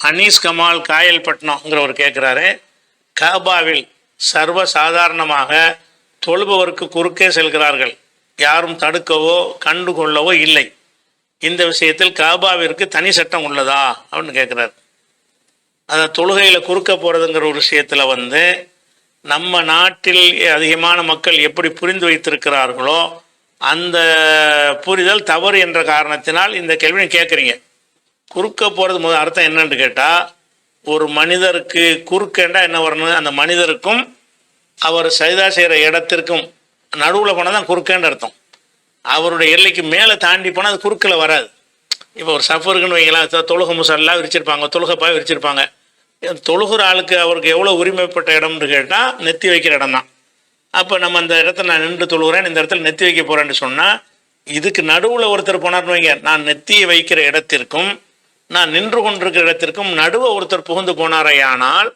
அனீஸ் கமால் காயல்பட்டினம்ங்கிறவர் கேட்குறாரு, காபாவில் சர்வ சாதாரணமாக தொழுபவருக்கு குறுக்கே செல்கிறார்கள், யாரும் தடுக்கவோ கண்டுகொள்ளவோ இல்லை. இந்த விஷயத்தில் காபாவிற்கு தனி சட்டம் உள்ளதா அப்படின்னு கேட்குறாரு. அதை தொழுகையில் குறுக்க போகிறதுங்கிற ஒரு விஷயத்தில் நம்ம நாட்டில் அதிகமான மக்கள் எப்படி புரிந்து வைத்திருக்கிறார்களோ அந்த புரிதல் தவறு என்ற காரணத்தினால் இந்த கேள்வியை கேட்குறீங்க. குறுக்க போகிறது அர்த்தம் என்னன்னு கேட்டால், ஒரு மனிதருக்கு குறுக்கேண்டா என்ன வரணும், அந்த மனிதருக்கும் அவர் சஜிதா செய்கிற இடத்திற்கும் நடுவில் போனால் தான் குறுக்கேன்னு அர்த்தம். அவருடைய எல்லைக்கு மேலே தாண்டி போனால் அது குறுக்கில் வராது. இப்போ ஒரு சஃபருக்குன்னு வைங்களேன், தொழுகை முசல்லாம் விரிச்சிருப்பாங்க, தொழுகைப்பாய் விரிச்சிருப்பாங்க. தொழுகிற ஆளுக்கு அவருக்கு எவ்வளோ உரிமைப்பட்ட இடம்னு கேட்டால் நெத்தி வைக்கிற இடம் தான். அப்போ நம்ம அந்த இடத்துல நான் நின்று தொழுகிறேன், இந்த இடத்துல நெத்தி வைக்க போகிறேன்னு சொன்னால், இதுக்கு நடுவில் ஒருத்தர் போனார்னு வைங்க, நான் நெத்தியை வைக்கிற இடத்திற்கும் நான் நின்று கொண்டிருக்கிற இடத்திற்கும் நடுவை ஒருத்தர் புகுந்து போனாரையானால்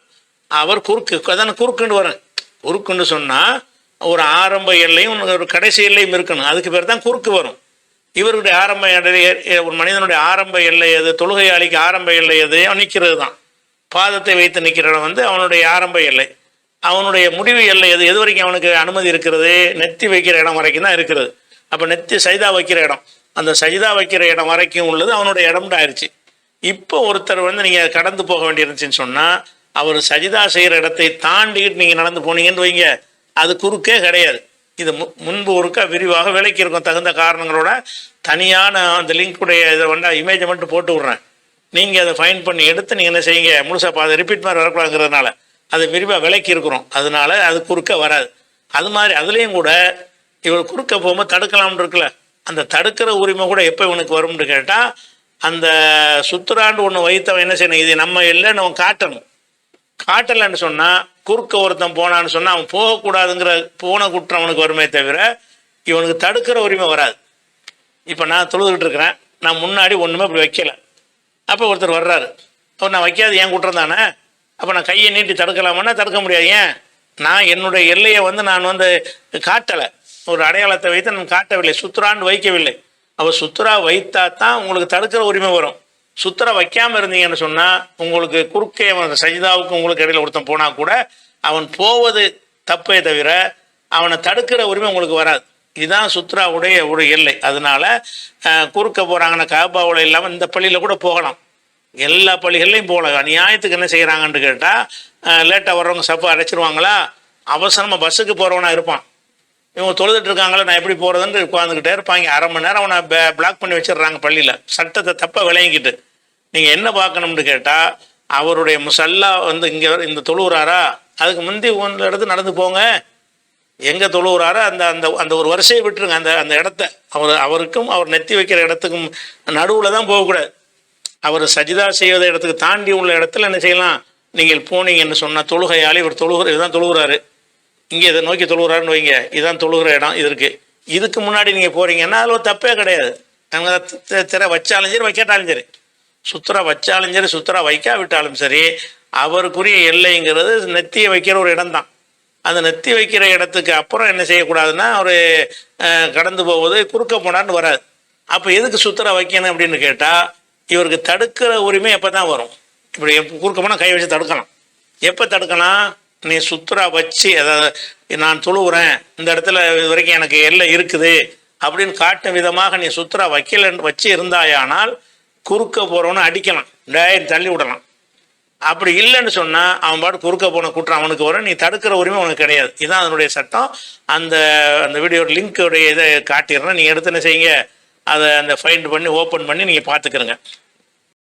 அவர் குறுக்கு, அதான குறுக்குன்னு வரேன். குறுக்குன்னு சொன்னால் ஒரு ஆரம்ப எல்லையும் ஒரு கடைசி எல்லையும் இருக்கணும், அதுக்கு பேர் தான் குறுக்கு வரும். இவருடைய ஆரம்ப எல்லை, ஒரு மனிதனுடைய ஆரம்ப எல்லை எது, தொழுகையாளிக்கு ஆரம்ப எல்லை எது, அவன் நிற்கிறது தான். பாதத்தை வைத்து நிற்கிற இடம் அவனுடைய ஆரம்ப எல்லை. அவனுடைய முடிவு எல்லை எது வரைக்கும் அவனுக்கு அனுமதி இருக்கிறது, நெத்தி வைக்கிற இடம் வரைக்கும் தான் இருக்கிறது. அப்போ நெத்தி சஜிதா வைக்கிற இடம், அந்த சஜிதா வைக்கிற இடம் வரைக்கும் உள்ளது அவனுடைய இடம்னு ஆயிடுச்சு. இப்போ ஒருத்தர் நீங்கள் கடந்து போக வேண்டியிருந்துச்சின்னு சொன்னால், அவர் சஜிதா செய்கிற இடத்தை தாண்டிக்கிட்டு நீங்கள் நடந்து போனீங்கன்னு வைங்க, அது குறுக்கே கிடையாது. இது முன்பு ஒருக்கா விரிவாக விலைக்கு இருக்கும், தகுந்த காரணங்களோட தனியான அந்த லிங்க்குடைய இதை இமேஜை மட்டும் போட்டு விட்றேன். நீங்கள் அதை ஃபைன் பண்ணி எடுத்து நீங்கள் என்ன செய்யுங்க, முழுசாக அதை ரிப்பீட் மாதிரி வரக்கூடாதுங்கிறதுனால அது விரிவாக விலைக்கு இருக்கிறோம், அதனால அது குறுக்க வராது. அது மாதிரி அதுலேயும் கூட இவர் குறுக்க போகும்போது தடுக்கலாம்னு இருக்குல்ல, அந்த தடுக்கிற உரிமை கூட எப்போ இவனுக்கு வரும்னு கேட்டால், அந்த சுத்துறாண்டு ஒன்று வைத்தவன் என்ன செய்யணும், இது நம்ம இல்லைன்னு அவன் காட்டணும். காட்டலைன்னு சொன்னால், குறுக்க ஒருத்தன் போனான்னு சொன்னால் அவன் போகக்கூடாதுங்கிற போன குற்றம் அவனுக்கு வருமே தவிர இவனுக்கு தடுக்கிற உரிமை வராது. இப்போ நான் தொழுதுகிட்டு இருக்கிறேன், நான் முன்னாடி ஒன்றுமே இப்படி வைக்கலை, அப்போ ஒருத்தர் வர்றாரு, அப்போ நான் வைக்காது ஏன் குற்றம் தானே, அப்போ நான் கையை நீட்டி தடுக்கலாமான்னா தடுக்க முடியாது. ஏன், நான் என்னுடைய எல்லையை நான் காட்டலை, ஒரு அடையாளத்தை வைத்து நான் காட்டவில்லை, சுத்துறான்னு வைக்கவில்லை. அப்போ சுத்துரா வைத்தா தான் உங்களுக்கு தடுக்கிற உரிமை வரும். சுத்துரா வைக்காமல் இருந்தீங்கன்னு சொன்னால் உங்களுக்கு குறுக்கே சஜிதாவுக்கு உங்களுக்கு இடையில ஒருத்தன் போனால் கூட அவன் போவது தப்பே தவிர அவனை தடுக்கிற உரிமை உங்களுக்கு வராது. இதுதான் சுத்ராவுடைய ஒரு எல்லை. அதனால குறுக்க போகிறாங்கன்னா காபாவில் இல்லாமல் இந்த பள்ளியில் கூட போகலாம், எல்லா பள்ளிகள்லையும் போகலாம். நியாயத்துக்கு என்ன செய்கிறாங்கன்னு கேட்டால், லேட்டாக வர்றவங்க சப்பை அடைச்சிருவாங்களா, அவசரமாக பஸ்ஸுக்கு போகிறவனா இருப்பான், இவங்க தொழுதுட்டு இருக்காங்களா நான் எப்படி போகிறதுன்னு உட்காந்துக்கிட்டே இருப்பாங்க. அரை மணி நேரம் அவனை பிளாக் பண்ணி வச்சிடுறாங்க பள்ளியில், சட்டத்தை தப்பாக விளங்கிக்கிட்டு. நீங்கள் என்ன பார்க்கணும்னு கேட்டால், அவருடைய முசல்லா இங்கே இந்த தொழுகிறாரா, அதுக்கு முந்தி ஒன்று இடத்து நடந்து போங்க, எங்கே தொழுகிறாரோ அந்த அந்த அந்த ஒரு வரிசையை விட்டுருங்க. அந்த அந்த இடத்த அவருக்கும் அவர் நெத்தி வைக்கிற இடத்துக்கும் நடுவில் தான் போகக்கூடாது. அவர் சஜிதா செய்வத இடத்துக்கு தாண்டி உள்ள இடத்துல என்ன செய்யலாம், நீங்கள் போனீங்கன்னு சொன்னால் தொழுகையாளி இவர் இதுதான் தொழுகிறாரு, இங்கே இதை நோக்கி தொழுகிறாருன்னு வைங்க, இதுதான் தொழுகிற இடம், இது இருக்குது, இதுக்கு முன்னாடி நீங்கள் போகிறீங்கன்னா அதில் தப்பே கிடையாது. திரை வச்சாலும் சரி வைக்காட்டாலும் சரி, சுத்தரா வச்சாலும் சரி சுத்தரா வைக்காவிட்டாலும் சரி, அவருக்குரிய எல்லைங்கிறது நெத்தியை வைக்கிற ஒரு இடம் தான். அந்த நெத்தி வைக்கிற இடத்துக்கு அப்புறம் என்ன செய்யக்கூடாதுன்னா, அவர் கடந்து போவது குறுக்க போனான்னு வராது. அப்போ எதுக்கு சுத்தரா வைக்கணும் அப்படின்னு கேட்டால், இவருக்கு தடுக்கிற உரிமை எப்போ தான் வரும். இப்படி குறுக்க போனால் கை வச்சு தடுக்கலாம். எப்போ தடுக்கலாம், நீ சுத்தரா வச்சு, அதாவது நான் தொழுகிறேன், இந்த இடத்துல இது வரைக்கும் எனக்கு எல்லை இருக்குது அப்படின்னு காட்டும் விதமாக நீ சுத்தரா வச்சு இருந்தாயானால் குறுக்க போகிறவனை அடிக்கலாம், தள்ளி விடலாம். அப்படி இல்லைன்னு சொன்னால் அவன் பாட்டு குறுக்க போன குற்றம் அவனுக்கு வரும், நீ தடுக்கிற உரிமை அவனுக்கு கிடையாது. இதுதான் அதனுடைய சட்டம். அந்த அந்த வீடியோ லிங்க்குடைய இதை காட்டிடுறேன், நீங்கள் எடுத்து என்ன செய்யுங்க, அதை அந்த ஃபைண்ட் பண்ணி ஓப்பன் பண்ணி நீங்கள் பார்த்துக்கிறங்க.